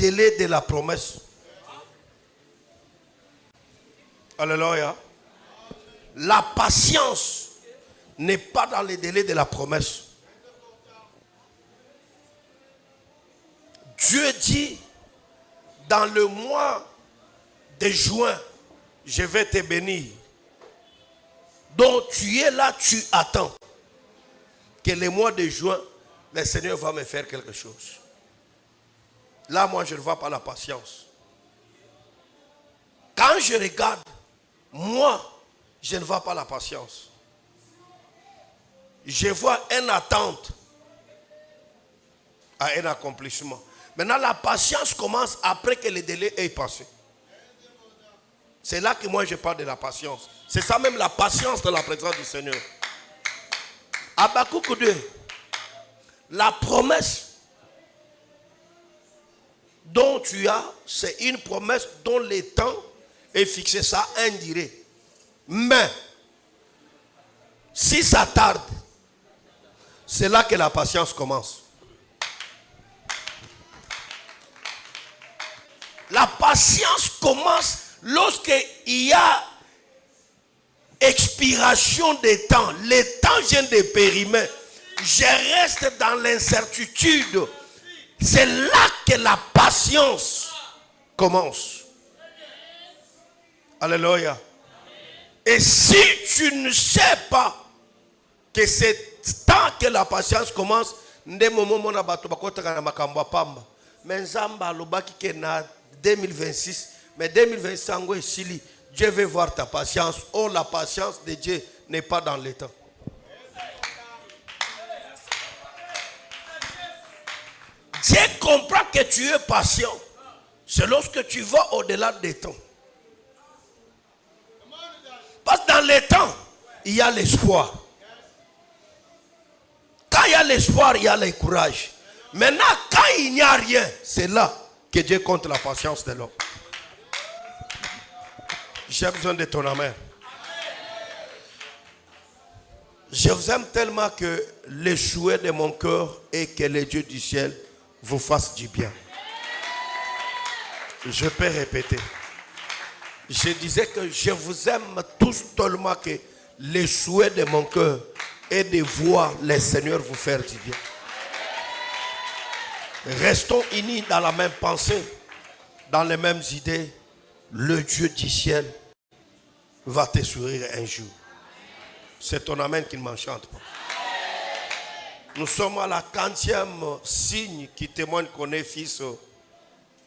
délais de la promesse. Alléluia. La patience n'est pas dans les délais de la promesse. Dieu dit, dans le mois de juin, je vais te bénir. Donc tu es là, tu attends que le mois de juin, le Seigneur va me faire quelque chose. Là, moi, je ne vois pas la patience. Quand je regarde, moi, je ne vois pas la patience. Je vois une attente à un accomplissement. Maintenant, la patience commence après que le délai est passé. C'est là que moi, je parle de la patience. C'est ça même la patience de la présence du Seigneur. Habakkuk 2, la promesse dont tu as, c'est une promesse dont le temps est fixé, ça a une durée. Mais, si ça tarde, c'est là que la patience commence. La patience commence lorsqu'il y a expiration des temps. Les temps viennent de périmer. Je reste dans l'incertitude. C'est là que la patience commence. Alléluia. Et si tu ne sais pas que c'est temps que la patience commence, mais Nzamba alobaki ke na 2026, mais 2025, Dieu veut voir ta patience. Oh, la patience de Dieu n'est pas dans le temps. Dieu comprend que tu es patient. C'est lorsque tu vas au-delà des temps. Parce que dans les temps, il y a l'espoir. Quand il y a l'espoir, il y a le courage. Maintenant, quand il n'y a rien, c'est là que Dieu compte la patience de l'homme. J'ai besoin de ton amen. Je vous aime tellement que le souhait de mon cœur est que le Dieu du ciel vous fasse du bien. Je peux répéter. Je disais que je vous aime tous tellement que le souhait de mon cœur est de voir le Seigneur vous faire du bien. Restons unis dans la même pensée, dans les mêmes idées. Le Dieu du ciel va te sourire un jour. C'est ton amen qui ne m'enchante pas. Nous sommes à la 40e signe qui témoigne qu'on est fils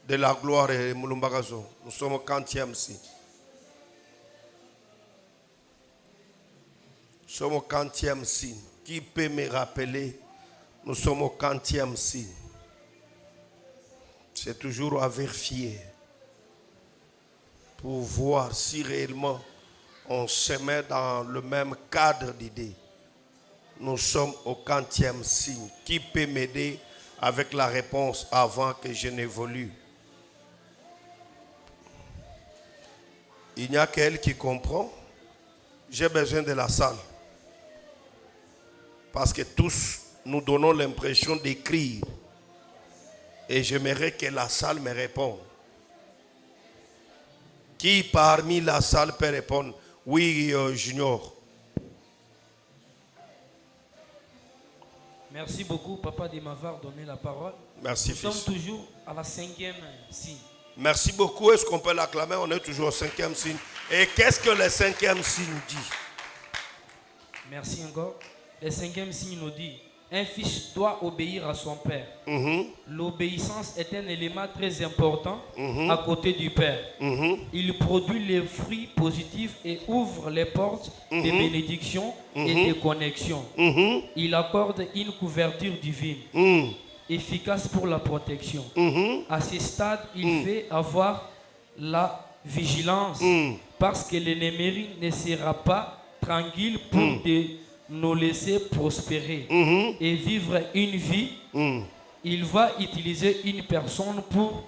de la gloire et Mulumbagazo. Nous sommes au 40e signe. Nous sommes au 40e signe. Qui peut me rappeler? Nous sommes au 40e signe. C'est toujours à vérifier pour voir si réellement on se met dans le même cadre d'idées. Nous sommes au 40e signe. Qui peut m'aider avec la réponse avant que je n'évolue? Il n'y a qu'elle qui comprend. J'ai besoin de la salle. Parce que tous, nous donnons l'impression d'écrire. Et j'aimerais que la salle me réponde. Qui parmi la salle peut répondre? Oui, Junior. Merci beaucoup, papa, de m'avoir donné la parole. Merci, Nous fils. sommes toujours à la 5e signe. Merci beaucoup. Est-ce qu'on peut l'acclamer? On est toujours au 5e signe. Et qu'est-ce que le 5e signe dit? Merci encore. Le 5e signe nous dit: un fils doit obéir à son père. L'obéissance est un élément très important à côté du père. Il produit les fruits positifs et ouvre les portes des bénédictions et des connexions. Il accorde une couverture divine, efficace pour la protection. À ce stade, il fait avoir la vigilance parce que l'ennemi ne sera pas tranquille pour nous laisser prospérer et vivre une vie. Il va utiliser une personne pour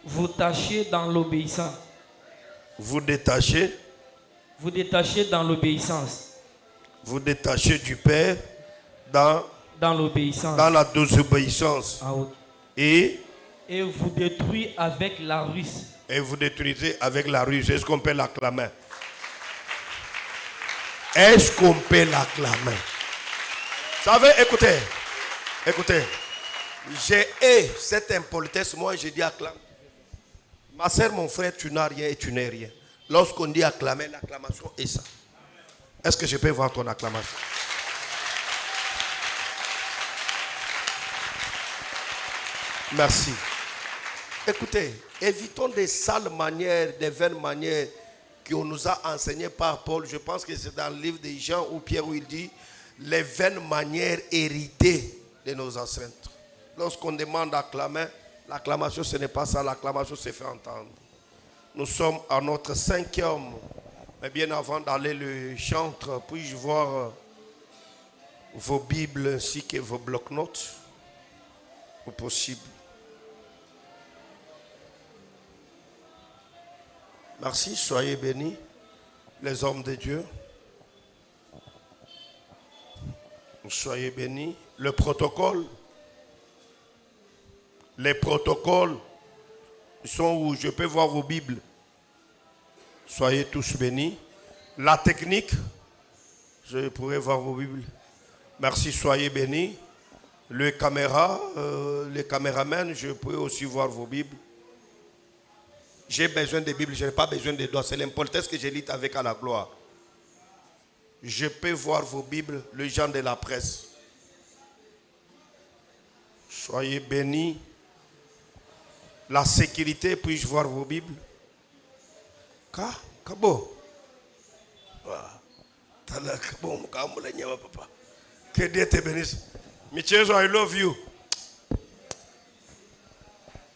vous tâcher dans l'obéissance. Vous détachez? Vous détachez dans l'obéissance. Vous détachez du Père dans l'obéissance. Dans la désobéissance. Ah, oui. Et et vous détruit avec la ruse. Et vous détruisez avec la ruse. Est-ce qu'on peut l'acclamer? Est-ce qu'on peut l'acclamer? Vous savez, écoutez. J'ai cette impolitesse. Moi, je dis acclame. Ma soeur, mon frère, tu n'as rien et tu n'es rien. Lorsqu'on dit acclamer, l'acclamation est ça. Est-ce que je peux voir ton acclamation? Merci. Écoutez, évitons des sales manières, des vaines manières qu'on nous a enseignées par Paul. Je pense que c'est dans le livre de Jean ou Pierre où il dit les vaines manières héritées de nos ancêtres. Lorsqu'on demande d'acclamer, l'acclamation ce n'est pas ça, l'acclamation se fait entendre. Nous sommes à notre 5e, mais bien avant d'aller le chantre, puis-je voir vos Bibles ainsi que vos blocs-notes, au possible. Merci, soyez bénis, les hommes de Dieu. Soyez bénis. Le protocole, les protocoles, ils sont où je peux voir vos Bibles. Soyez tous bénis. La technique, je pourrais voir vos Bibles. Merci, soyez bénis. Les caméramans, je pourrais aussi voir vos Bibles. J'ai besoin de Bibles, je n'ai pas besoin de doigts. C'est l'impolitesse que je lis avec à la gloire. Je peux voir vos Bibles, les gens de la presse. Soyez bénis. La sécurité, puis-je voir vos Bibles? Kabo. Que Dieu te bénisse. Michezo, I love you.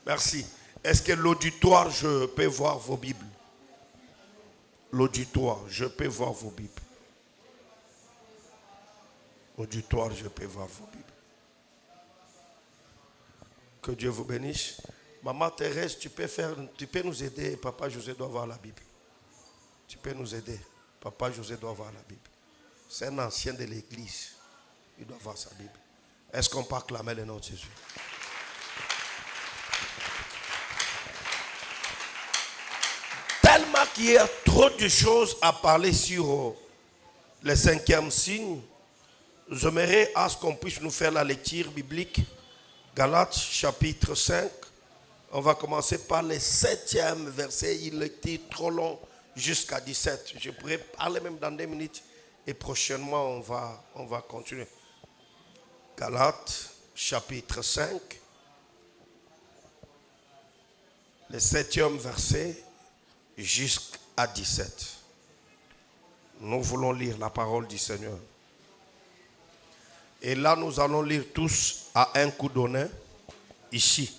Merci. Est-ce que l'auditoire, je peux voir vos Bibles? L'auditoire, je peux voir vos Bibles. Auditoire, je peux voir vos Bibles. Que Dieu vous bénisse. Maman Thérèse, tu peux nous aider. Papa José doit voir la Bible. Tu peux nous aider. Papa José doit voir la Bible. C'est un ancien de l'église. Il doit voir sa Bible. Est-ce qu'on peut acclamer le nom de Jésus? Tellement qu'il y a trop de choses à parler sur le 5e signe, j'aimerais à ce qu'on puisse nous faire la lecture biblique. Galates chapitre 5. On va commencer par le 7e verset. Il était trop long jusqu'à 17. Je pourrais parler même dans 2 minutes. Et prochainement, on va continuer. Galates chapitre 5. Le 7e verset jusqu'à 17. Nous voulons lire la parole du Seigneur. Et là, nous allons lire tous à un coup donné, ici.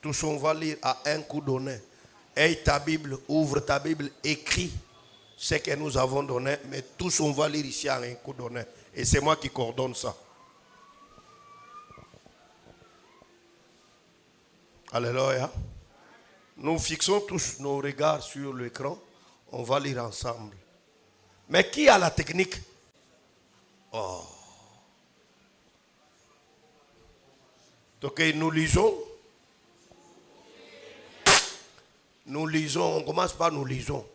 Tous, on va lire à un coup donné. Aie ta Bible, ouvre ta Bible, écris ce que nous avons donné, mais tous, on va lire ici à un coup donné. Et c'est moi qui coordonne ça. Alléluia. Nous fixons tous nos regards sur l'écran. On va lire ensemble. Mais qui a la technique? Oh. Donc nous lisons. Nous lisons. On commence par nous lisons.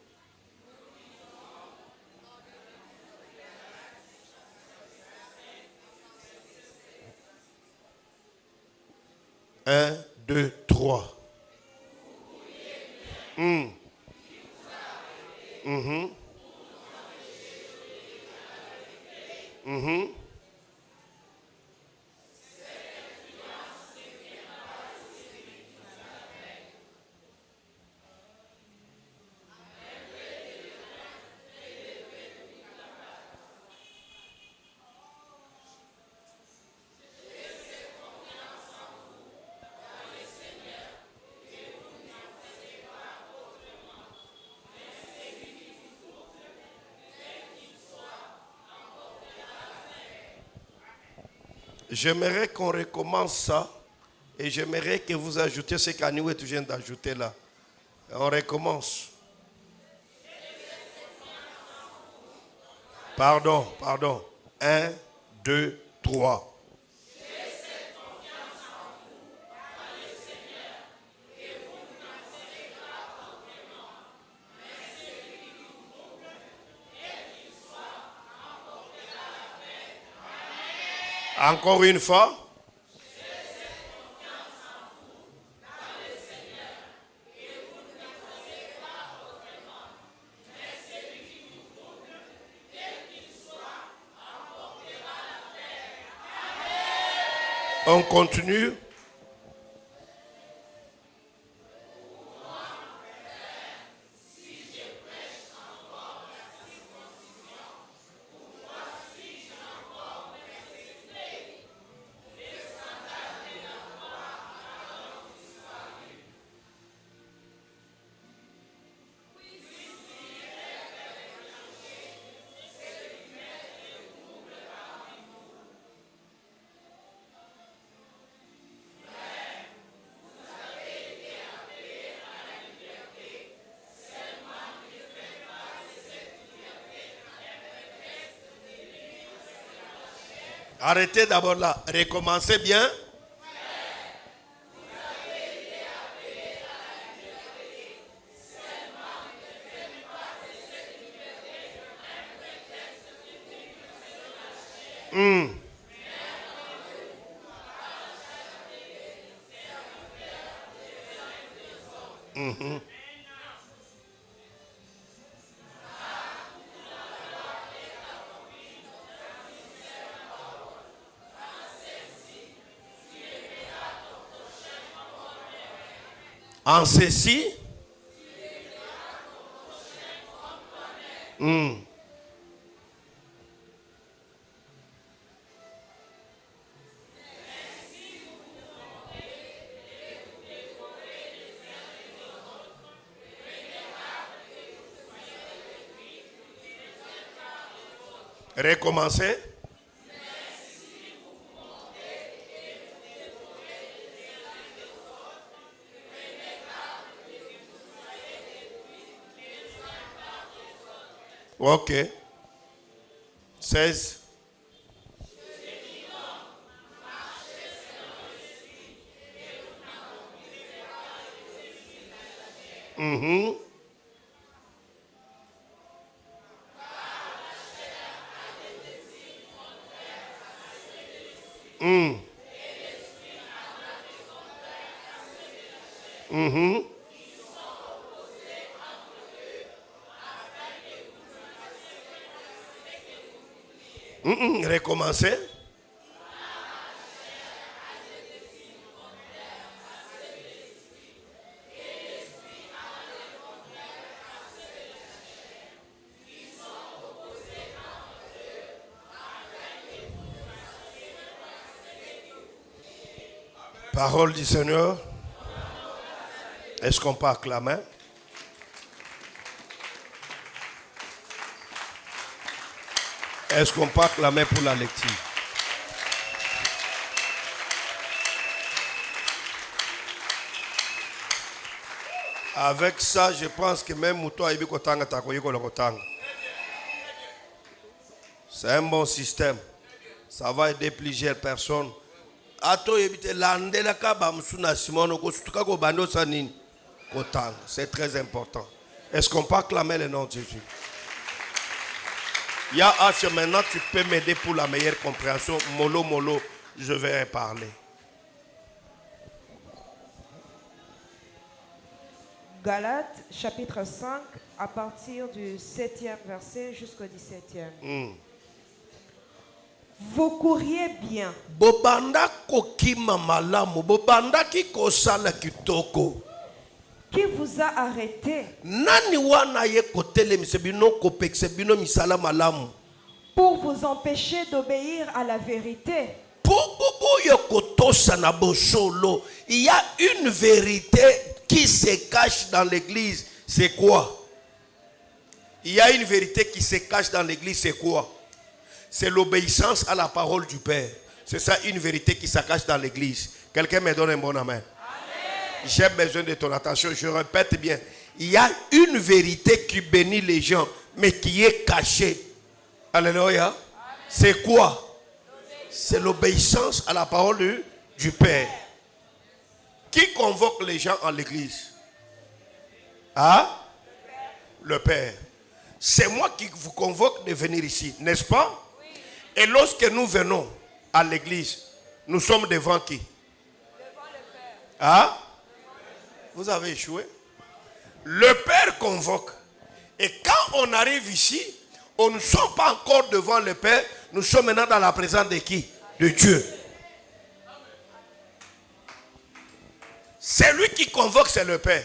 Un, deux, trois. J'aimerais qu'on recommence ça et j'aimerais que vous ajoutiez ce qu'Aniouet vient d'ajouter là. On recommence. Pardon. 1, 2, 3. Encore une fois. On continue. Arrêtez d'abord là. Recommencez bien. En ceci, recommencez. Ok. 16. Recommencez. Parole du Seigneur. Est-ce qu'on peut acclamer? Est-ce qu'on peut acclamer pour la lecture? Avec ça, je pense que même Mouto Aibi Kotanga Takoyi Kolokotanga. C'est un bon système. Ça va aider plusieurs personnes. C'est très important. Est-ce qu'on peut acclamer le nom de Jésus? Maintenant, tu peux m'aider pour la meilleure compréhension. Molo, molo, je vais parler. Galates, chapitre 5, à partir du 7e verset jusqu'au 17e. Vous courriez bien. Bobanda kokima malamu, bobanda ki kosala kitoko. Qui vous a arrêté? Nani wana ye kotele misebino kopekse bino misala malamu. Pour vous empêcher d'obéir à la vérité. Il y a une vérité qui se cache dans l'église. C'est quoi? Il y a une vérité qui se cache dans l'église. C'est quoi? C'est l'obéissance à la parole du Père. C'est ça une vérité qui se cache dans l'église. Quelqu'un me donne un bon amen. J'ai besoin de ton attention. Je répète bien. Il y a une vérité qui bénit les gens, mais qui est cachée. Alléluia. C'est quoi? C'est l'obéissance à la parole du Père. Qui convoque les gens en l'église? Ah? Le Père. C'est moi qui vous convoque de venir ici, n'est-ce pas? Oui. Et lorsque nous venons, à l'église, nous sommes devant qui? Ah? Vous avez échoué. Le Père convoque. Et quand on arrive ici, on ne sommes pas encore devant le Père, nous sommes maintenant dans la présence de qui? De Dieu. Celui qui convoque, c'est le Père.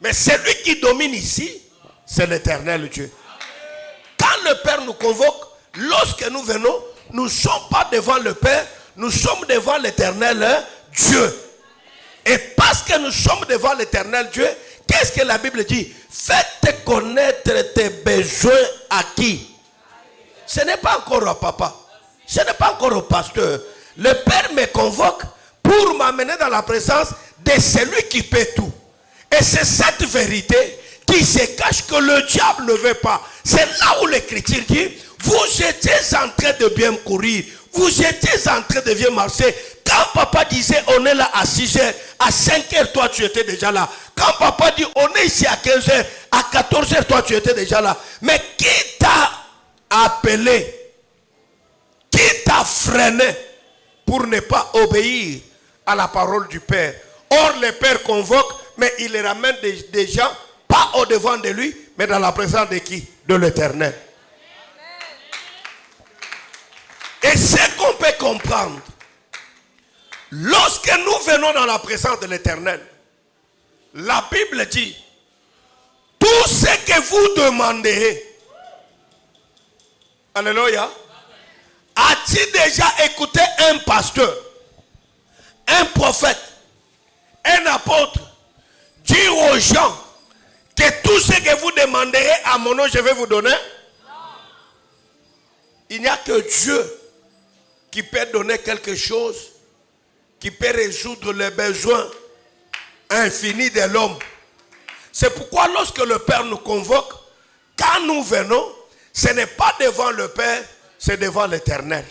Mais celui qui domine ici, c'est l'Éternel Dieu. Quand le Père nous convoque, lorsque nous venons, nous ne sommes pas devant le Père, nous sommes devant l'Éternel Dieu. Et parce que nous sommes devant l'Éternel Dieu, qu'est-ce que la Bible dit? Faites connaître tes besoins à qui? Ce n'est pas encore au papa. Ce n'est pas encore au pasteur. Le Père me convoque pour m'amener dans la présence de celui qui paie tout. Et c'est cette vérité qui se cache que le diable ne veut pas. C'est là où l'Écriture dit, vous étiez en train de bien courir. Vous étiez en train de bien marcher. Quand papa disait on est là à 6h, à 5h, toi tu étais déjà là. Quand papa dit on est ici à 15h, à 14h, toi tu étais déjà là. Mais qui t'a appelé? Qui t'a freiné pour ne pas obéir à la parole du Père? Or le Père convoque, mais il les ramène des gens, pas au devant de lui, mais dans la présence de qui? De l'Éternel. Et ce qu'on peut comprendre, lorsque nous venons dans la présence de l'Éternel, la Bible dit, tout ce que vous demandez, alléluia, as-tu déjà écouté un pasteur, un prophète, un apôtre, dire aux gens que tout ce que vous demanderez à mon nom, je vais vous donner? Il n'y a que Dieu qui peut donner quelque chose, qui peut résoudre les besoins infinis de l'homme. C'est pourquoi lorsque le Père nous convoque, quand nous venons, ce n'est pas devant le Père, c'est devant l'Éternel.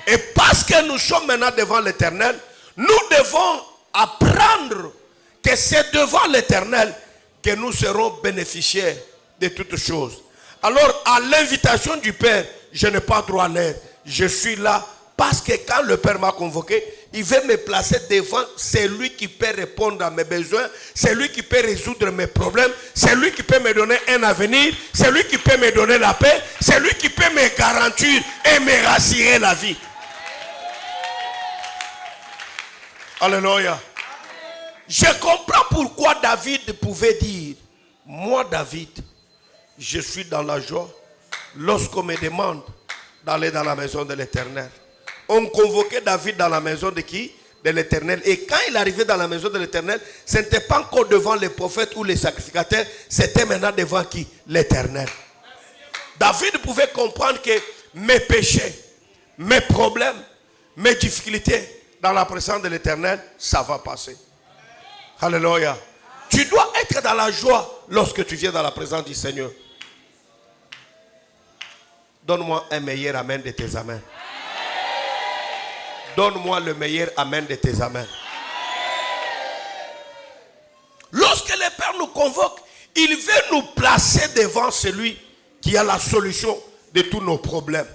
Et parce que nous sommes maintenant devant l'Éternel, nous devons apprendre que c'est devant l'Éternel que nous serons bénéficiaires de toutes choses. Alors, à l'invitation du Père, je n'ai pas droit à l'aide. Je suis là parce que quand le Père m'a convoqué, il veut me placer devant celui qui peut répondre à mes besoins, celui qui peut résoudre mes problèmes, celui qui peut me donner un avenir, celui qui peut me donner la paix, celui qui peut me garantir et me rassurer la vie. Alléluia. Je comprends pourquoi David pouvait dire, moi David, je suis dans la joie lorsqu'on me demande d'aller dans la maison de l'Éternel. On convoquait David dans la maison de qui? De l'Éternel. Et quand il arrivait dans la maison de l'Éternel, ce n'était pas encore devant les prophètes ou les sacrificateurs, c'était maintenant devant qui? L'Éternel. David pouvait comprendre que mes péchés, mes problèmes, mes difficultés dans la présence de l'Éternel, ça va passer. Alléluia. Tu dois être dans la joie lorsque tu viens dans la présence du Seigneur. Donne-moi un meilleur amen de tes amens. Donne-moi le meilleur amen de tes amens. Lorsque le Père nous convoque, il veut nous placer devant celui qui a la solution de tous nos problèmes.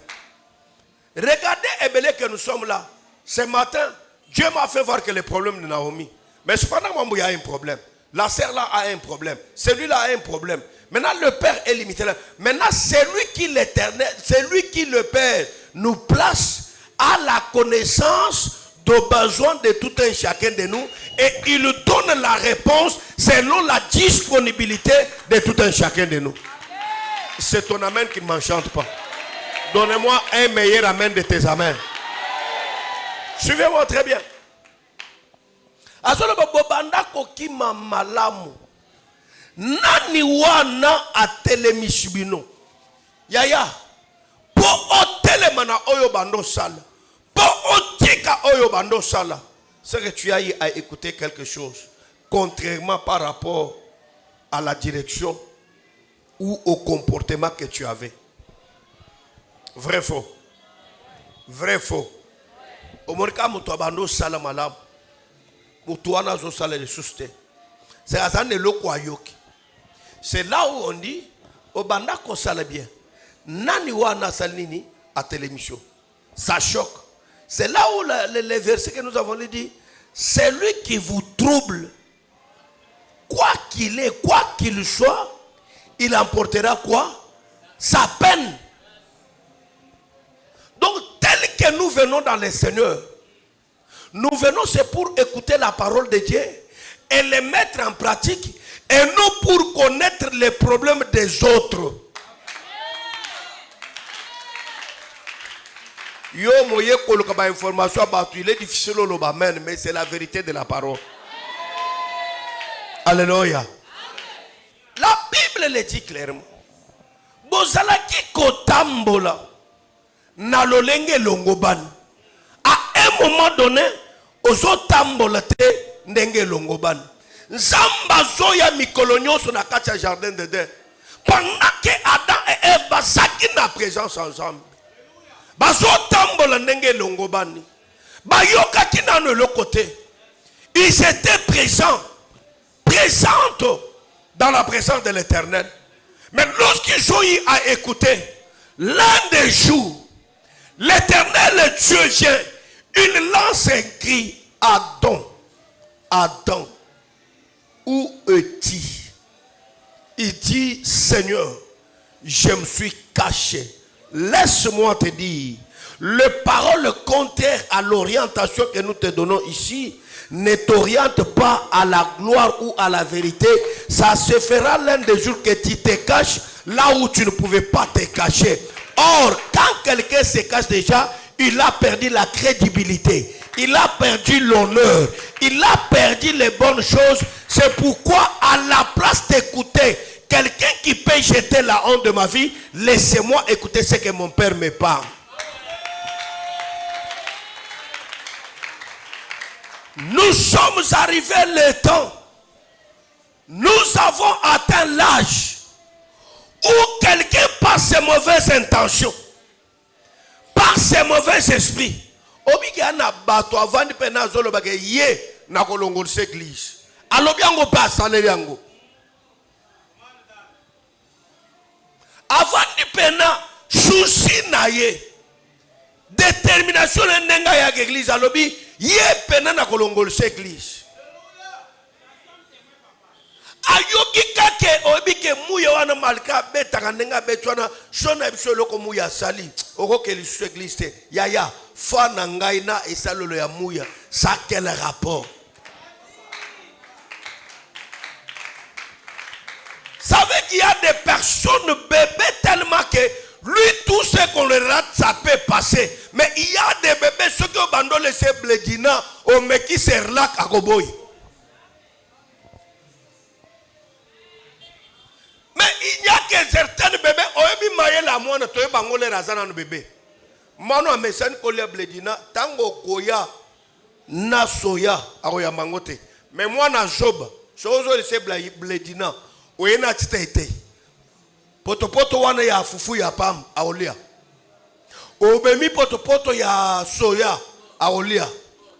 Regardez, Ebélé, que nous sommes là. Ce matin, Dieu m'a fait voir que le problème de Naomi. Mais cependant, il y a un problème. La sœur là a un problème. Celui-là a un problème. Maintenant, le Père est limité là. Maintenant, celui qui l'Éternel, celui qui le Père nous place à la connaissance des besoins de tout un chacun de nous. Et il donne la réponse selon la disponibilité de tout un chacun de nous. C'est ton amen qui ne m'enchante pas. Donnez-moi un meilleur amen de tes amens. Suivez-moi très bien. Azolo bobanda kokima malamu. Nani wana atelemishibino. Yaya. Po otelemana oyo bando sala. Po otika oyo bando sala. C'est que tu as eu à écouter quelque chose. Contrairement par rapport à la direction ou au comportement que tu avais. Vrai faux. Vrai faux. Au moins quand tu as bando sala malamu. C'est là où on dit Obanda ko sala bien. Nani wana salini à télémission. Ça choque. C'est là où les versets que nous avons dit, c'est lui qui vous trouble. Quoi qu'il est, quoi qu'il soit, il emportera quoi? Sa peine. Donc, tel que nous venons dans le Seigneur, nous venons c'est pour écouter la parole de Dieu et les mettre en pratique, et non pour connaître les problèmes des autres. Yo moye koloka ba information battu, il est difficile le amen, mais c'est la vérité de la parole. Alléluia. La Bible le dit clairement. Bozalaki kotambola na lolenge longoban. À un moment donné, ozo tambola te ndenge longoban. Nzamba zoya mikolonyo sur la kacha jardin de Dieu. Pendant que Adam et Ève basaki na présence ensemble. Bazo tambola ndenge longobani. Bayoka ki na le côté. Ils étaient présentes dans la présence de l'Éternel. Mais lorsqu'ils ont eu à écouter, l'un des jours, l'Éternel Dieu vient, il lance un cri: Adam, Adam, où es-tu? Il dit: Seigneur, je me suis caché. Laisse-moi te dire, les paroles contraires à l'orientation que nous te donnons ici ne t'oriente pas à la gloire ou à la vérité. Ça se fera l'un des jours que tu te caches là où tu ne pouvais pas te cacher. Or, quand quelqu'un se cache déjà, il a perdu la crédibilité, il a perdu l'honneur, il a perdu les bonnes choses. C'est pourquoi, à la place d'écouter quelqu'un qui peut jeter la honte de ma vie, laissez-moi écouter ce que mon Père me parle. Nous sommes arrivés le temps. Nous avons atteint l'âge où quelqu'un, par ses mauvaises intentions, par ses mauvais esprits, obligana bato avandi pena zolo bage ye na kolongol l'église. Alobiango ba saleriango. Avandi pena souci na ye. Détermination nenga ya l'église alobi ye pena na kolongol l'église. Ayoki kake obike muya wana malka betaka nenga betwana shona bisolo ko muya sali oko lisu église yaya fa na ngai na esalolo ya muya, ça quel rapport? Savez qu'il y a des personnes bébés tellement que lui tout ce qu'on le rate ça peut passer, mais il y a des bébés ceux qui ont abandonné ces blédina au meki serlak à Koboy. Mais il n'y a que certains bébés, oyebi maye la moine, toye bangole razana no bébé. Mano amesani kolia bledina, tango koya na soya aroya mangote. Mais moi na job, sozo lese bledina, oyena tite. Poto wana ya fufu ya pam aolia. Obemi poto ya soya aolia.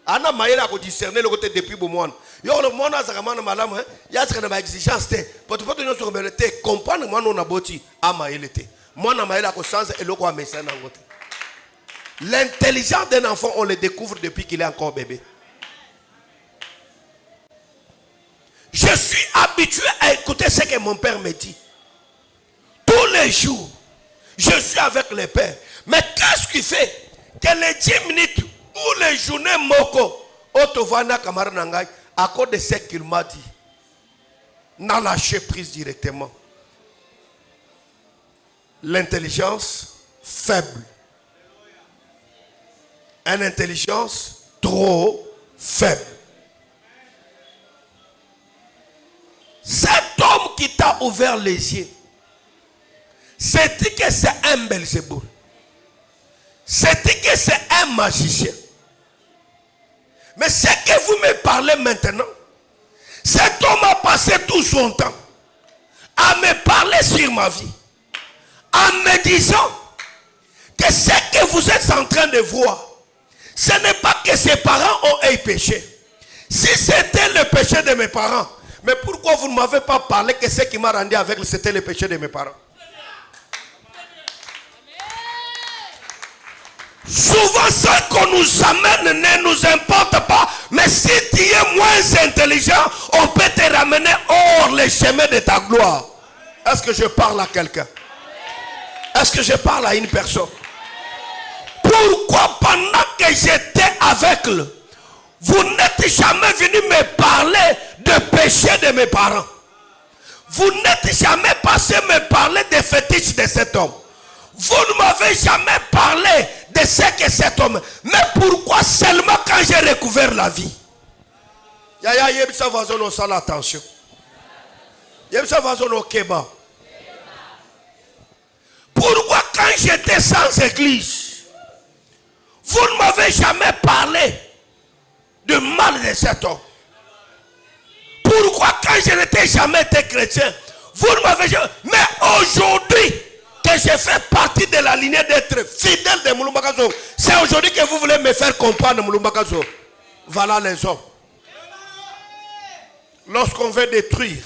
Ana maela ko discerner le côté depuis bon moine. Yo le monde a zakamana malamu hein. Ya zakana ba exigence te. Poto nyo so rebelete comprendre moi non aboti ama elete. Moi na maela ko sens eloko a mesana ngote. L'intelligence d'un enfant on le découvre depuis qu'il est encore bébé. Je suis habitué à écouter ce que mon père me dit. Tous les jours, je suis avec le père. Mais qu'est-ce qui fait que les 10 minutes ou les journées moko otovana kamara nangai à cause de ce qu'il m'a dit, n'a lâché prise directement. L'intelligence faible. Une intelligence trop faible. Cet homme qui t'a ouvert les yeux, c'est dit que c'est un Belzéboul. C'est dit que c'est un magicien. Mais ce que vous me parlez maintenant, cet homme a passé tout son temps à me parler sur ma vie, en me disant que ce que vous êtes en train de voir, ce n'est pas que ses parents ont eu péché. Si c'était le péché de mes parents, mais pourquoi vous ne m'avez pas parlé que ce qui m'a rendu avec c'était le péché de mes parents? Souvent, ce qu'on nous amène ne nous importe pas. Mais si tu es moins intelligent, on peut te ramener hors les chemins de ta gloire. Est-ce que je parle à quelqu'un? Est-ce que je parle à une personne? Pourquoi pendant que j'étais aveugle, vous n'êtes jamais venu me parler de péché de mes parents? Vous n'êtes jamais passé me parler des fétiches de cet homme. Vous ne m'avez jamais parlé de ce que cet homme. Mais pourquoi seulement quand j'ai recouvert la vie? Yaya yebisa vazon au sala attention. Yebisa vazon au keba. Pourquoi quand j'étais sans église, vous ne m'avez jamais parlé de mal de cet homme? Pourquoi quand je n'étais jamais été chrétien, vous ne m'avez jamais... Mais aujourd'hui, que je fais partie de la lignée d'être fidèle de Mulumbakazo, c'est aujourd'hui que vous voulez me faire comprendre Mulumbakazo. Voilà les hommes. Lorsqu'on veut détruire,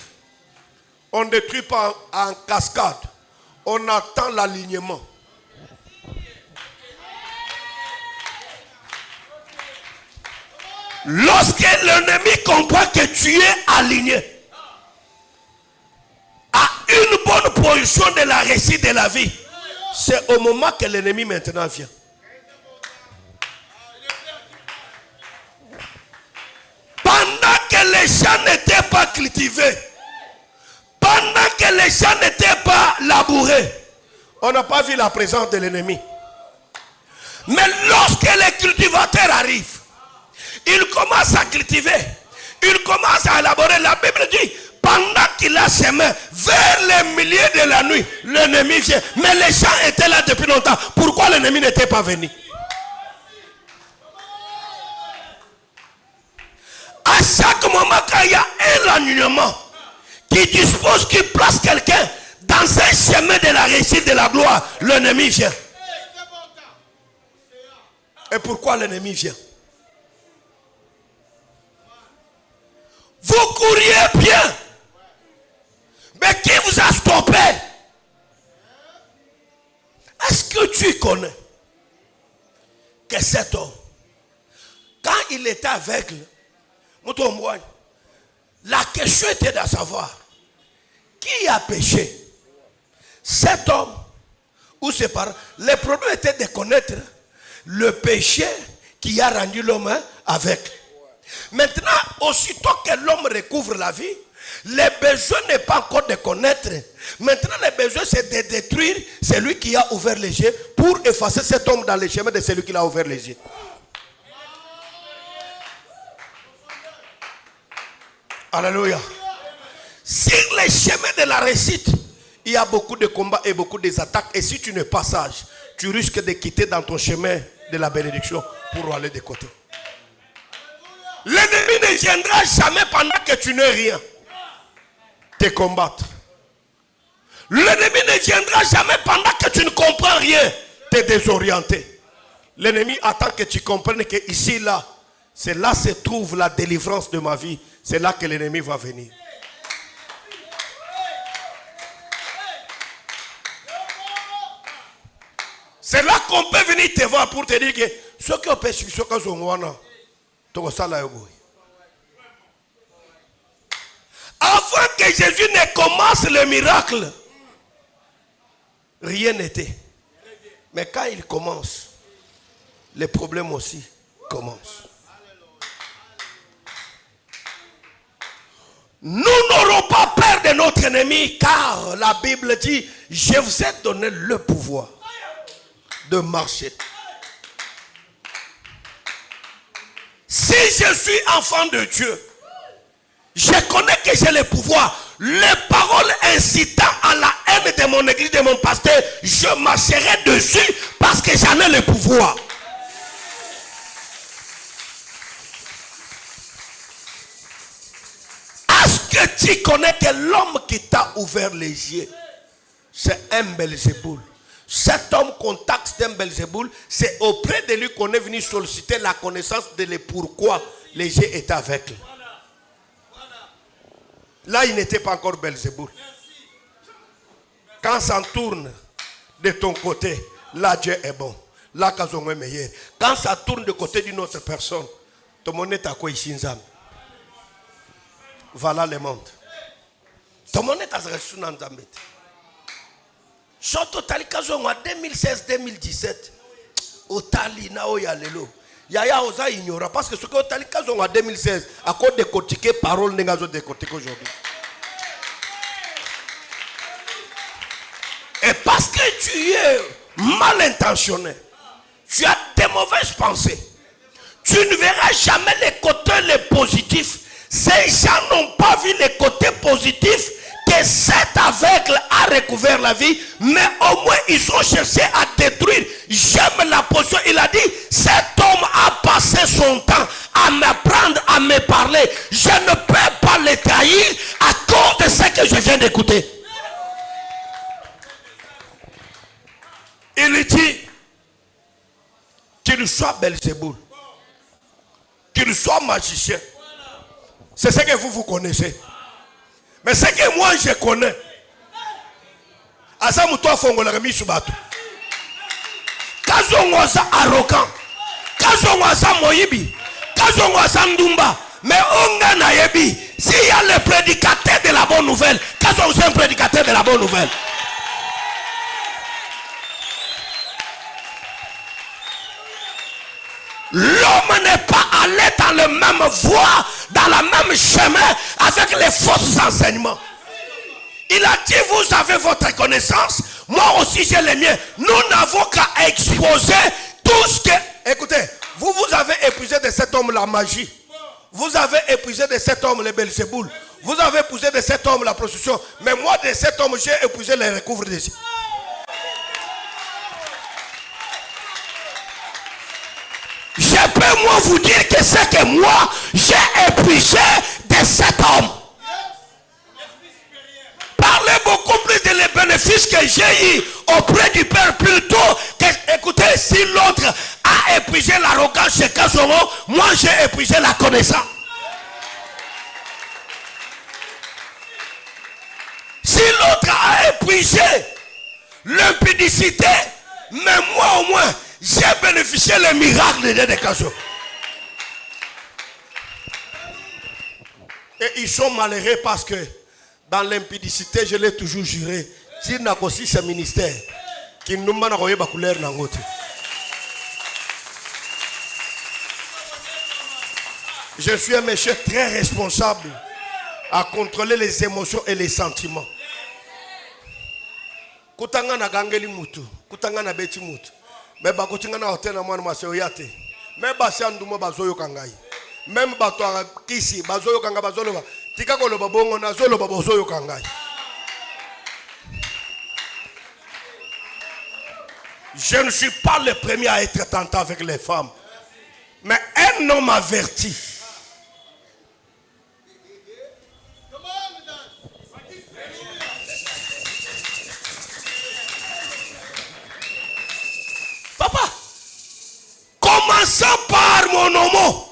on ne détruit pas en cascade. On attend l'alignement. Lorsque l'ennemi comprend que tu es aligné à une bonne position de la réussite de la vie, c'est au moment que l'ennemi maintenant vient. Pendant que les champs n'étaient pas cultivés, pendant que les champs n'étaient pas labourés, on n'a pas vu la présence de l'ennemi. Mais lorsque les cultivateurs arrivent, ils commencent à cultiver, ils commencent à élaborer. La Bible dit, pendant qu'il a semé, vers les milieux de la nuit, l'ennemi vient. Mais les champs étaient là depuis longtemps. Pourquoi l'ennemi n'était pas venu? À chaque moment, quand il y a un alignement qui dispose, qui place quelqu'un dans un chemin de la réussite, de la gloire, l'ennemi vient. Et pourquoi l'ennemi vient? Vous couriez bien. Mais qui vous a stoppé? Est-ce que tu connais que cet homme, quand il était aveugle, la question était de savoir qui a péché, cet homme ou ses parents. Le problème était de connaître le péché qui a rendu l'homme aveugle. Maintenant, aussitôt que l'homme recouvre la vie, le besoin n'est pas encore de connaître. Maintenant, le besoin c'est de détruire celui qui a ouvert les yeux pour effacer cet homme dans le chemin de celui qui a ouvert les yeux. Alléluia. Sur les chemins de la réussite, il y a beaucoup de combats et beaucoup d'attaques. Et si tu n'es pas sage, tu risques de quitter dans ton chemin de la bénédiction pour aller de côté. L'ennemi ne viendra jamais pendant que tu n'es rien te combattre. L'ennemi ne viendra jamais pendant que tu ne comprends rien te désorienter. L'ennemi attend que tu comprennes que ici, là, c'est là se trouve la délivrance de ma vie. C'est là que l'ennemi va venir. C'est là qu'on peut venir te voir pour te dire que ce qu'on peut suivre, ce qu'on peut avant que Jésus ne commence le miracle, rien n'était. Mais quand il commence, les problèmes aussi commencent. Nous n'aurons pas peur de notre ennemi, car la Bible dit, je vous ai donné le pouvoir de marcher. Si je suis enfant de Dieu, je connais que j'ai le pouvoir. Les paroles incitant à la haine de mon église, de mon pasteur, je marcherai dessus parce que j'en ai le pouvoir. Est-ce que tu connais que l'homme qui t'a ouvert les yeux, c'est un Belzéboul? Cet homme contacte d'un Belzéboul, c'est auprès de lui qu'on est venu solliciter la connaissance de pourquoi les yeux étaient aveugles. Là, il n'était pas encore Belzéboul. Quand ça tourne de ton côté, là, Dieu est bon. Là, quand on est meilleur. Quand ça tourne de côté d'une autre personne, tout le monde est à quoi ici. Voilà le monde. Tout le monde est à ce que nous avons. Surtout, en 2016-2017, au Tali, Naoyalelo. Yaya osa ignora parce que ce que tu as dit en 2016 à cause de décortiquer parole n'est pas décortiquer aujourd'hui. Et parce que tu es mal intentionné, tu as des mauvaises pensées, tu ne verras jamais les côtés les positifs. Ces gens n'ont pas vu les côtés positifs que cet aveugle a recouvert la vie, mais au moins ils ont cherché à détruire. J'aime la position. Il a dit, cet homme a passé son temps à m'apprendre, à me parler. Je ne peux pas le trahir à cause de ce que je viens d'écouter. Il dit, qu'il soit Belzéboul, qu'il soit magicien. C'est ce que vous connaissez. Mais ce que moi je connais, Asa Moutoua Fongo la remis sous bateau. Kazongo Asa arrogant, Kazongo Asa Moïbi, Kazongo Asa Ndumba. Mais Onga Nayebi, s'il y a le prédicateur de la bonne nouvelle, Kazongo c'est un prédicateur de la bonne nouvelle. L'homme n'est pas allé dans la même voie, dans la même chemin avec les fausses enseignements. Il a dit, vous avez votre connaissance, moi aussi j'ai les miens. Nous n'avons qu'à exposer tout ce que... Écoutez, vous avez épuisé de cet homme la magie. Vous avez épuisé de cet homme les Belzéboul. Vous avez épuisé de cet homme la prostitution. Mais moi de cet homme j'ai épuisé les recouvres des yeux. Je peux moi vous dire que c'est que moi j'ai épuisé de cet homme. Parlez beaucoup plus de les bénéfices que j'ai eu auprès du Père plutôt que, écoutez, si l'autre a épuisé l'arrogance chez Kazomo, moi j'ai épuisé la connaissance. Si l'autre a épuisé l'impudicité, mais moi au moins j'ai bénéficié les miracles de Kazo. Et ils sont malheureux parce que dans l'impudicité, je l'ai toujours juré, s'il n'a pas aussi ce ministère, qui nous m'a envoyé ma couleur dans l'autre. Je suis un monsieur très responsable à contrôler les émotions et les sentiments. Kutanga na gangeli mutu, kutanga na beti mutu. Mais bakotinga na hotel na mwana maseo yate. Mais basi andumo bazoyo kangai. Même bato kisi bazoyo kanga bazolo. Tika ko loba bongo na zolo bazoyo kangai. Je ne suis pas le premier à être tenté avec les femmes. Mais un homme averti. Papa, commençons par mon homo.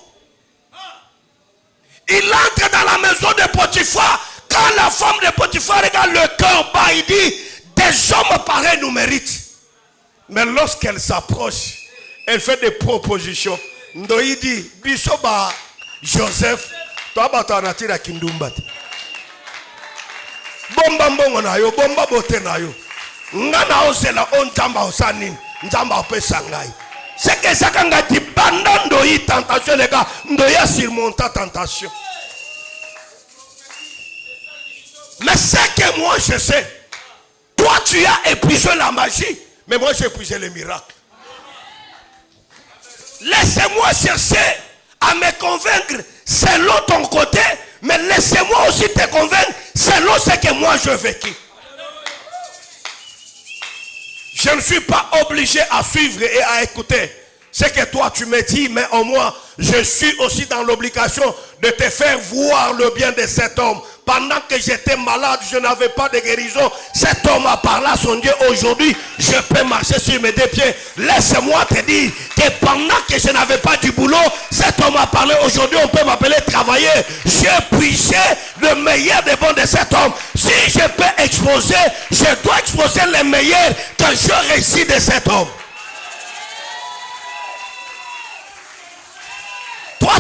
Il entre dans la maison de Potiphar. Quand la femme de Potiphar regarde le cœur bas, il dit, des hommes pareils nous méritent. Mais lorsqu'elle s'approche, elle fait des propositions. Ndoyi dit, bisoba Joseph, toi batanatira kindumbat. Bomba mbongo na yo, bomba bote na yo. Ngana osela ontamba osanin, ntamba opesa ngai. C'est que ça quand on dit pendant ndoyi tentation les gars, ndoyi a surmonté tentation. Mais c'est que moi je sais, toi tu as épuisé la magie, mais moi j'ai épuisé les miracles. Laissez-moi chercher à me convaincre selon ton côté, mais laissez-moi aussi te convaincre selon ce que moi je vécu. Je ne suis pas obligé à suivre et à écouter ce que toi tu me dis, mais au moins je suis aussi dans l'obligation de te faire voir le bien de cet homme. Pendant que j'étais malade, je n'avais pas de guérison. Cet homme a parlé à son Dieu. Aujourd'hui, je peux marcher sur mes deux pieds. Laisse-moi te dire que pendant que je n'avais pas du boulot, cet homme a parlé. Aujourd'hui, on peut m'appeler travailler. J'ai puisé le meilleur des bons de cet homme. Si je peux exposer, je dois exposer le meilleur que je réussis de cet homme.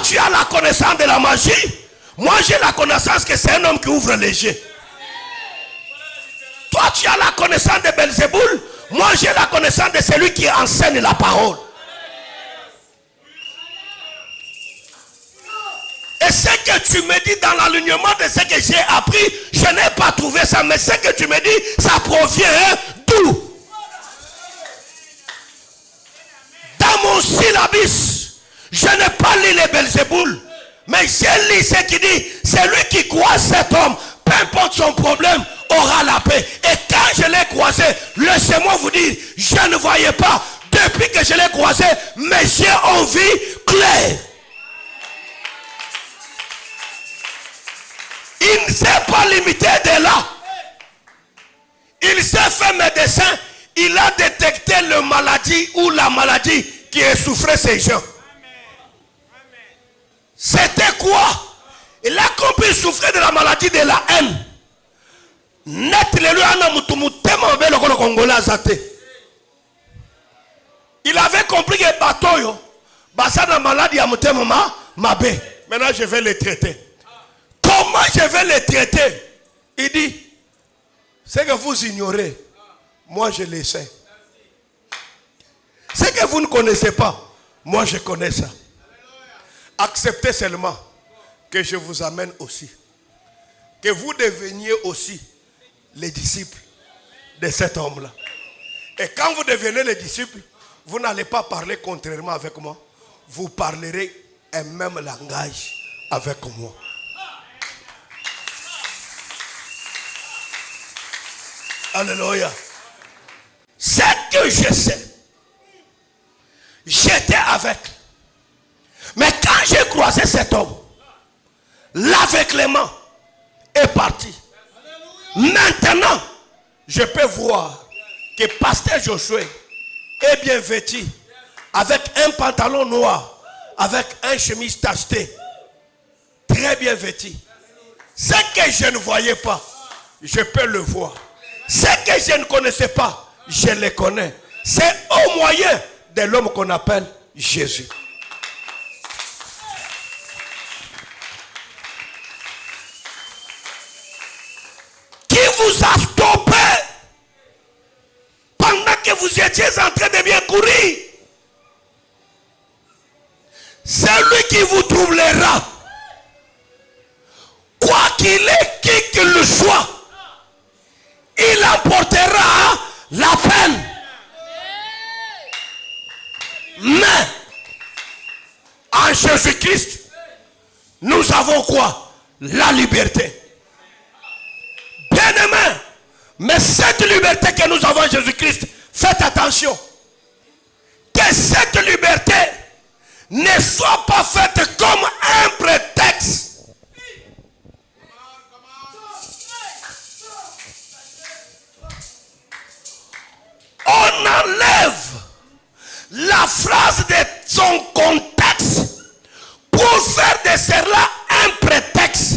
tu as la connaissance de la magie. Moi, j'ai la connaissance que c'est un homme qui ouvre les yeux. Toi, tu as la connaissance de Belzéboul. Moi, j'ai la connaissance de celui qui enseigne la parole. Et ce que tu me dis dans l'alignement de ce que j'ai appris, je n'ai pas trouvé ça. Mais ce que tu me dis, ça provient d'où? Dans mon syllabus, je n'ai pas lu les Belzéboul. Mais j'ai lu ce qui dit, celui qui croise cet homme, peu importe son problème, aura la paix. Et quand je l'ai croisé, laissez-moi vous dire, je ne voyais pas. Depuis que je l'ai croisé, mes yeux ont vu clair. Il ne s'est pas limité de là. Il s'est fait médecin. Il a détecté le maladie ou la maladie qui souffrait ces gens. C'était quoi? Il a compris souffrir de la maladie de la haine. Il avait compris que Batoyo, la maladie à Mabé. Maintenant je vais les traiter. Comment je vais les traiter? Il dit, c'est que vous ignorez, moi je le sais. Ce que vous ne connaissez pas, moi je connais ça. Acceptez seulement que je vous amène aussi. Que vous deveniez aussi les disciples de cet homme-là. Et quand vous devenez les disciples, vous n'allez pas parler contrairement avec moi. Vous parlerez un même langage avec moi. Alléluia. Ce que je sais, j'étais avec. Mais quand j'ai croisé cet homme, l'aveuglement est parti. Maintenant, je peux voir que Pasteur Josué est bien vêtu, avec un pantalon noir, avec un chemise tacheté, très bien vêtu. Ce que je ne voyais pas, je peux le voir. Ce que je ne connaissais pas, je le connais. C'est au moyen de l'homme qu'on appelle Jésus. Qui vous a stoppé pendant que vous étiez en train de bien courir? Celui qui vous troublera, quoi qu'il ait, qui qu'il le soit, il emportera la peine. Mais en Jésus-Christ, nous avons quoi? La liberté. Bien-aimés, mais cette liberté que nous avons en Jésus-Christ, faites attention. Que cette liberté ne soit pas faite comme un prétexte. On enlève la phrase de son contexte pour faire de cela un prétexte.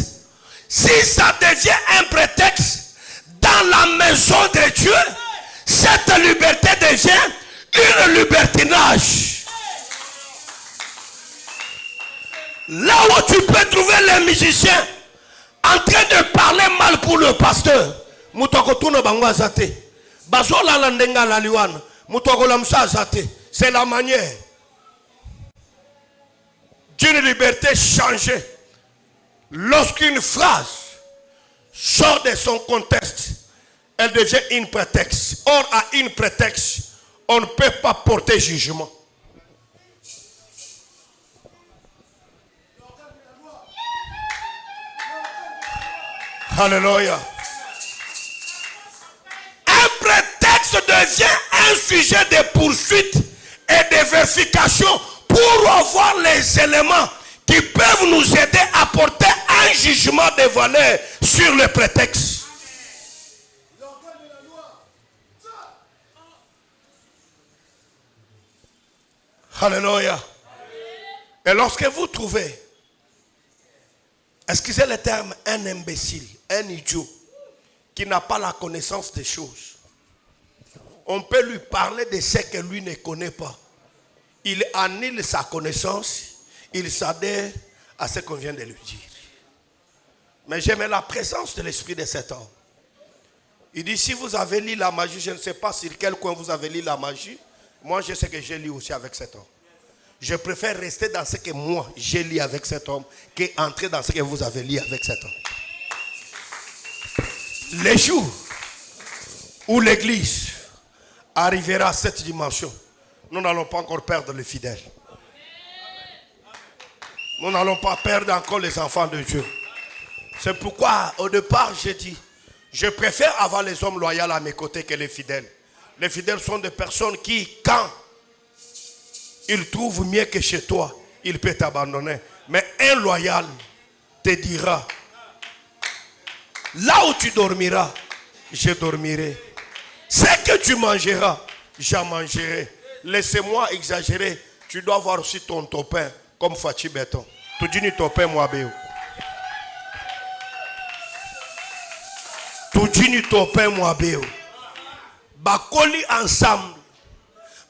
Si ça devient un prétexte dans la maison de Dieu, cette liberté devient une libertinage. Là où tu peux trouver les musiciens en train de parler mal pour le pasteur, c'est la manière d'une liberté changée. Lorsqu'une phrase sort de son contexte, elle devient une prétexte. Or, à une prétexte, on ne peut pas porter jugement. Alléluia. Un prétexte devient un sujet de poursuite et de vérification pour avoir les éléments qui peuvent nous aider à porter un jugement de valeur sur le prétexte. Alléluia. Et lorsque vous trouvez, excusez le terme, un imbécile, un idiot, qui n'a pas la connaissance des choses, on peut lui parler de ce que lui ne connaît pas. Il annule sa connaissance, il s'adhère à ce qu'on vient de lui dire. Mais j'aime la présence de l'esprit de cet homme. Il dit, si vous avez lu la magie, je ne sais pas sur quel coin vous avez lu la magie. Moi, je sais que j'ai lu aussi avec cet homme. Je préfère rester dans ce que moi, j'ai lu avec cet homme, qu'entrer dans ce que vous avez lu avec cet homme. Les jours où l'Église arrivera à cette dimension, nous n'allons pas encore perdre les fidèles. Nous n'allons pas perdre encore les enfants de Dieu. C'est pourquoi, au départ, j'ai dit, je préfère avoir les hommes loyaux à mes côtés que les fidèles. Les fidèles sont des personnes qui, quand ils trouvent mieux que chez toi, ils peuvent t'abandonner. Mais un loyal te dira, là où tu dormiras, je dormirai. Ce que tu mangeras, j'en mangerai. Laissez-moi exagérer. Tu dois avoir aussi ton topin comme Fachi Béton. Tu dis ni topin moi béo. Tu dis ni topin moi béo. Bakoli ensemble.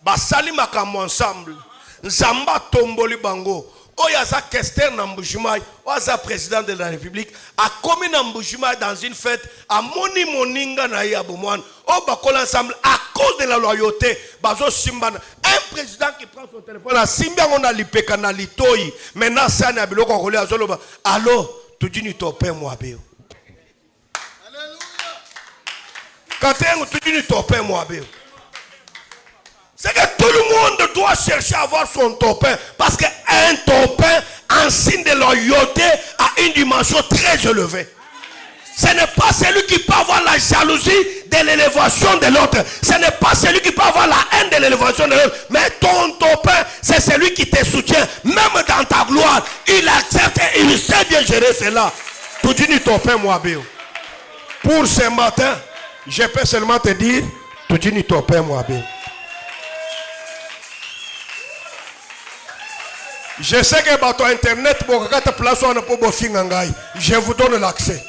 Basali makamo ensemble. Nzamba tomboli bango. Oyaza Kester Nambujimai, Oyaza président de la République, a commis Nambujimai dans une fête, a moni moninga na yabumwan, o bakol ensemble à cause de la loyauté, bazo simbana. Un président qui prend son téléphone, a simbia on a lipeka na litoi, maintenant ça n'a biloko rolé à zoloba. Allô, tu dis ni topé moi béo. Quand tu dis ni topé moi béo. C'est que tout le monde doit chercher à avoir son topin. Parce qu'un topin, en signe de loyauté, a une dimension très élevée. Ce n'est pas celui qui peut avoir la jalousie de l'élévation de l'autre. Ce n'est pas celui qui peut avoir la haine de l'élévation de l'autre. Mais ton topin, c'est celui qui te soutient. Même dans ta gloire, il accepte et il sait bien gérer cela. Tu dis ni topin, moi, Béo. Pour ce matin, je peux seulement te dire, tu dis ni topin, moi, Béo. Je sais que bateau internet, je vous donne l'accès.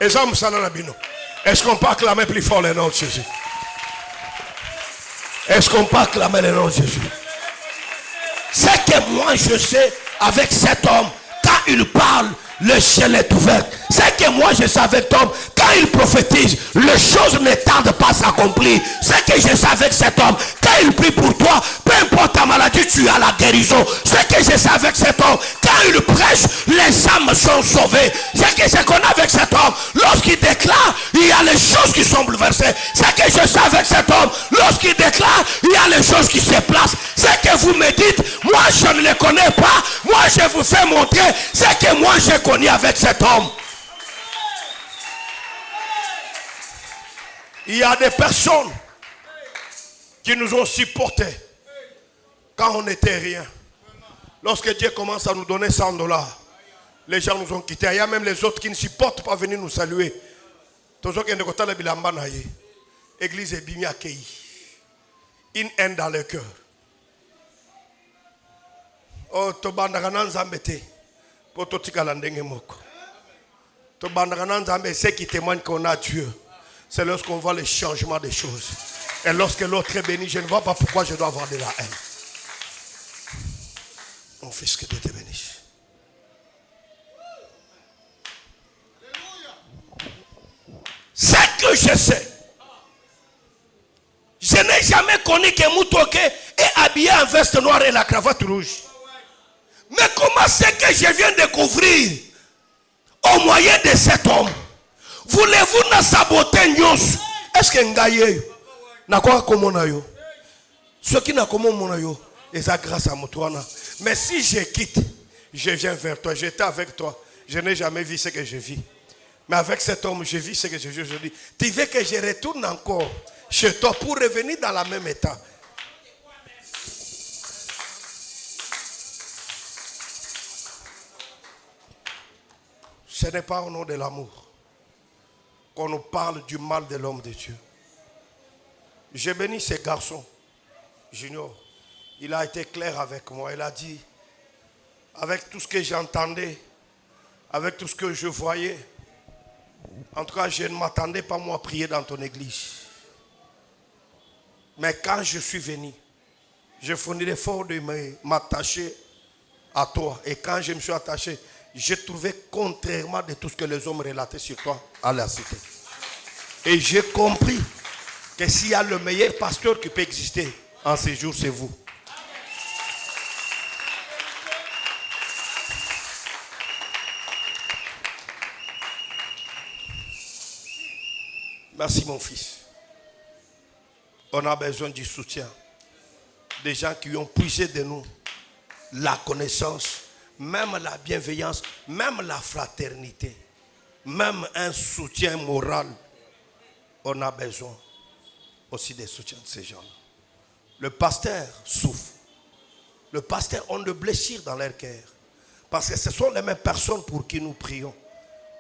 Est-ce qu'on peut acclamer plus fort le nom de Jésus? Est-ce qu'on peut acclamer le nom de Jésus? C'est que moi je sais avec cet homme, quand il parle, le ciel est ouvert. C'est que moi je sais avec cet homme, quand il prophétise, les choses ne tardent pas à s'accomplir. C'est que je sais avec cet homme, quand il prie pour toi, peu importe ta maladie, tu as la guérison. C'est que je sais avec cet homme, quand il prêche, les âmes sont sauvées. C'est que je connais avec cet homme, lorsqu'il déclare, il y a les choses qui sont bouleversées. C'est que je sais avec cet homme, lorsqu'il déclare, il y a les choses qui se placent. C'est que vous me dites, moi je ne les connais pas, moi je vous fais montrer, c'est que moi je connais avec cet homme. Il y a des personnes qui nous ont supportés quand on n'était rien. Lorsque Dieu commence à nous donner $100, les gens nous ont quittés. Il y a même les autres qui ne supportent pas venir nous saluer. Église est bien accueillie. Une haine dans le cœur. Oh, ce qui témoigne qu'on a Dieu, c'est lorsqu'on voit le changement des choses. Et lorsque l'autre est béni, je ne vois pas pourquoi je dois avoir de la haine. Mon fils, que Dieu te bénisse. C'est que je sais. Je n'ai jamais connu que Moutoke est habillé en veste noire et la cravate rouge. Mais comment c'est que je viens de découvrir au moyen de cet homme? Voulez-vous nous saboter nyos? Est-ce que ngaye na quoi comme on a yo? Ce qui n'a comme on a yo, et ça grâce à Moutouana. Mais si je quitte, je viens vers toi. J'étais avec toi. Je n'ai jamais vu ce que je vis. Mais avec cet homme, je vis ce que je vis aujourd'hui. Tu veux que je retourne encore chez toi pour revenir dans le même état? Ce n'est pas au nom de l'amour qu'on nous parle du mal de l'homme de Dieu. J'ai béni ce garçon, Junior. Il a été clair avec moi. Il a dit, avec tout ce que j'entendais, avec tout ce que je voyais, en tout cas, je ne m'attendais pas moi à prier dans ton église. Mais quand je suis venu, j'ai fourni l'effort de m'attacher à toi. Et quand je me suis attaché, j'ai trouvé contrairement de tout ce que les hommes relataient sur toi à la cité. Et j'ai compris que s'il y a le meilleur pasteur qui peut exister en ces jours, c'est vous. Merci mon fils. On a besoin du soutien. Des gens qui ont puisé de nous la connaissance, même la bienveillance, même la fraternité, même un soutien moral. On a besoin aussi des soutiens de ces gens-là. Le pasteur souffre. Le pasteur a de blessures dans leur cœur. Parce que ce sont les mêmes personnes pour qui nous prions.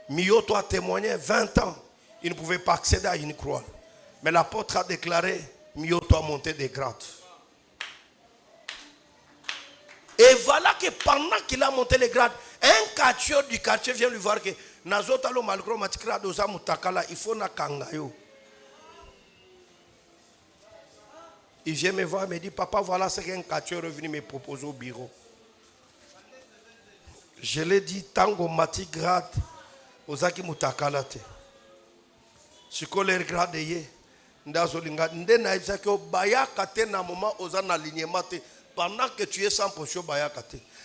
Mioto a témoigné 20 ans. Il ne pouvait pas accéder à une croix. Mais l'apôtre a déclaré, Mioto a monté des grades. Et voilà que pendant qu'il a monté les grades, un quartier du quartier vient lui voir que Nazotalo Malgro Matikra Doza Mutakala, il faut na kangayo. Il vient me voir et me dit, papa, voilà ce qu'un quartier est revenu me proposer au bureau. Je lui ai dit, tango mati grade, ozaki mutakala te. Siko les grade ye, ndazolinga, ndena ibsaki o baya kate na moment oza na alignement te. Pendant que tu es sans potion,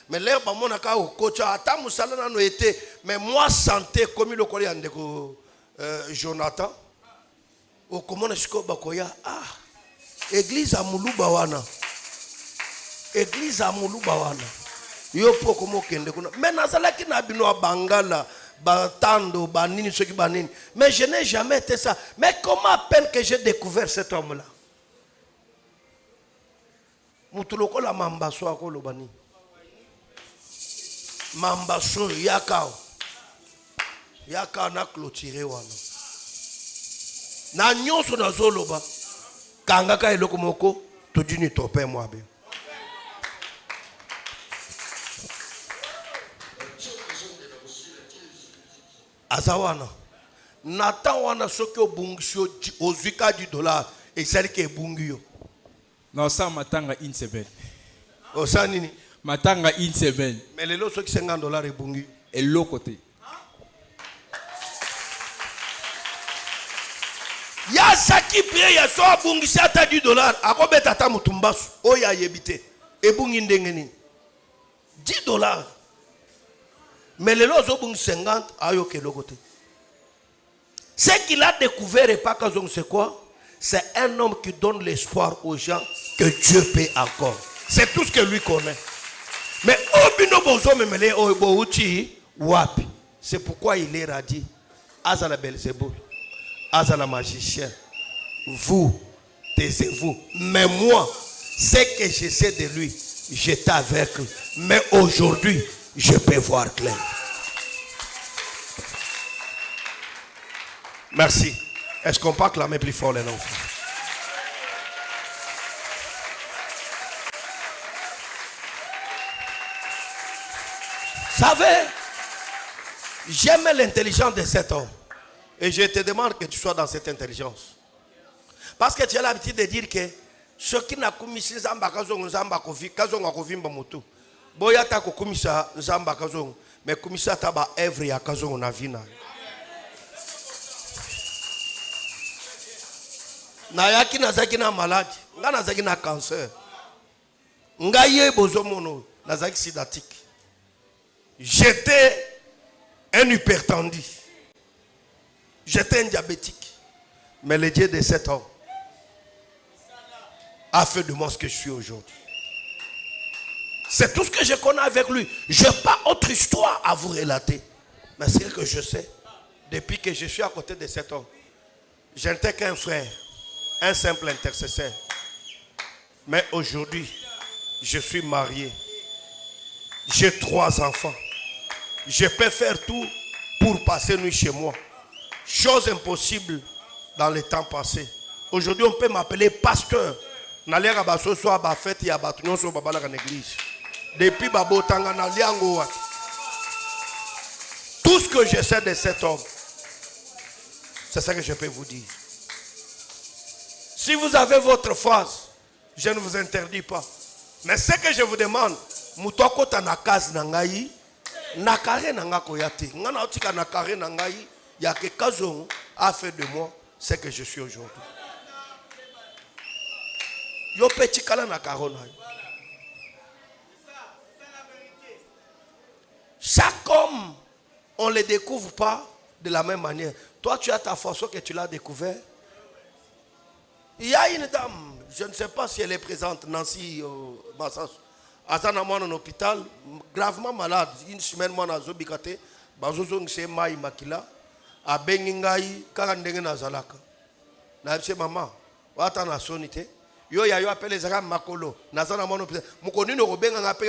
mais l'air bamonaka au coach, ata musala na no été, mais moi santé comme le collègue andeko Jonathan. Au comment est-ce que bakoya ah église à Muluba wana. Église à Muluba wana. Yo po komo kende kuna. Mais nazala ki na bino bangala batando banini ceux qui banini. Mais je n'ai jamais été ça. Mais comment à peine que j'ai découvert cet homme-là? Mutuloko la mambaso akolo bani. Mambaso yakao. Yakao na clôturé wana. Na nyonso na zoloba. Kangaka eloko moko todini topé moi be. Azawana. Nathan wana soki obungisi ozwika $10 et celle qui est bungio. Non, ça matanga une semaine. Oh, ça nini? Matanga une semaine. Mais les lots, $50 et bungi. Et l'autre côté. Ya saki prie ya so bungi si ata $10. Akobe tata mutumbasu. Oya yebite. E bungi ndengeni. $10. Mais les lots, bungi 50. Ayo ke l'autre côté. Ce qu'il a découvert et pas quand c'est quoi? C'est un homme qui donne l'espoir aux gens que Dieu peut encore. C'est tout ce que lui connaît. Mais c'est pourquoi il est radis. Azala Belzéboul, Azala magicien. Vous, taisez-vous. Mais moi, ce que je sais de lui, j'étais avec lui. Mais aujourd'hui, je peux voir clair. Merci. Est-ce qu'on peut acclamer plus fort les noms? Vous savez, j'aime l'intelligence de cet homme. Et je te demande que tu sois dans cette intelligence. Parce que tu as l'habitude de dire que ce qui n'a commis Zamba Kazong, Zamba Kofi, Kazong a Kofi Mbamutu. Boyata ko komisa Zamba Kazong, mais komisa taba evre ya Kazong na vina. Nayaki nazaki na malade, nga nazaki na cancer. Nga ye bozomono, nazaki sidatique. J'étais un hypertendu. J'étais un diabétique. Mais le Dieu de cet homme a fait de moi ce que je suis aujourd'hui. C'est tout ce que je connais avec lui. Je n'ai pas autre histoire à vous relater. Mais c'est ce que je sais. Depuis que je suis à côté de cet homme, je n'étais qu'un frère. Un simple intercesseur. Mais aujourd'hui, je suis marié. J'ai 3 enfants. Je peux faire tout pour passer nuit chez moi. Chose impossible dans les temps passés. Aujourd'hui, on peut m'appeler pasteur. Depuis tout ce que je sais de cet homme, c'est ça que je peux vous dire. Si vous avez votre phase, je ne vous interdis pas. Mais ce que je vous demande, Muto akota na kazi na ngai, na carré na nga koyate. Ngana otika na carré na ngai, ya ke kazo a fait de moi ce que je suis aujourd'hui. Yo petit kala na karona. Chaque homme, on ne le découvre pas de la même manière. Toi, tu as ta façon que tu l'as découvert. Il y a une dame, je ne sais pas si elle est présente, Nancy Massas. Azana moi en hôpital, gravement malade. Une semaine, moi, je suis bikate. Bazozong se mai makila. A bengingai, karandenge na zalaka. Na yipse maman, wata na sonite. Yo ya yo appelle les arabes makolo. Nazana moi en hôpital. Mukoni no robenga ngape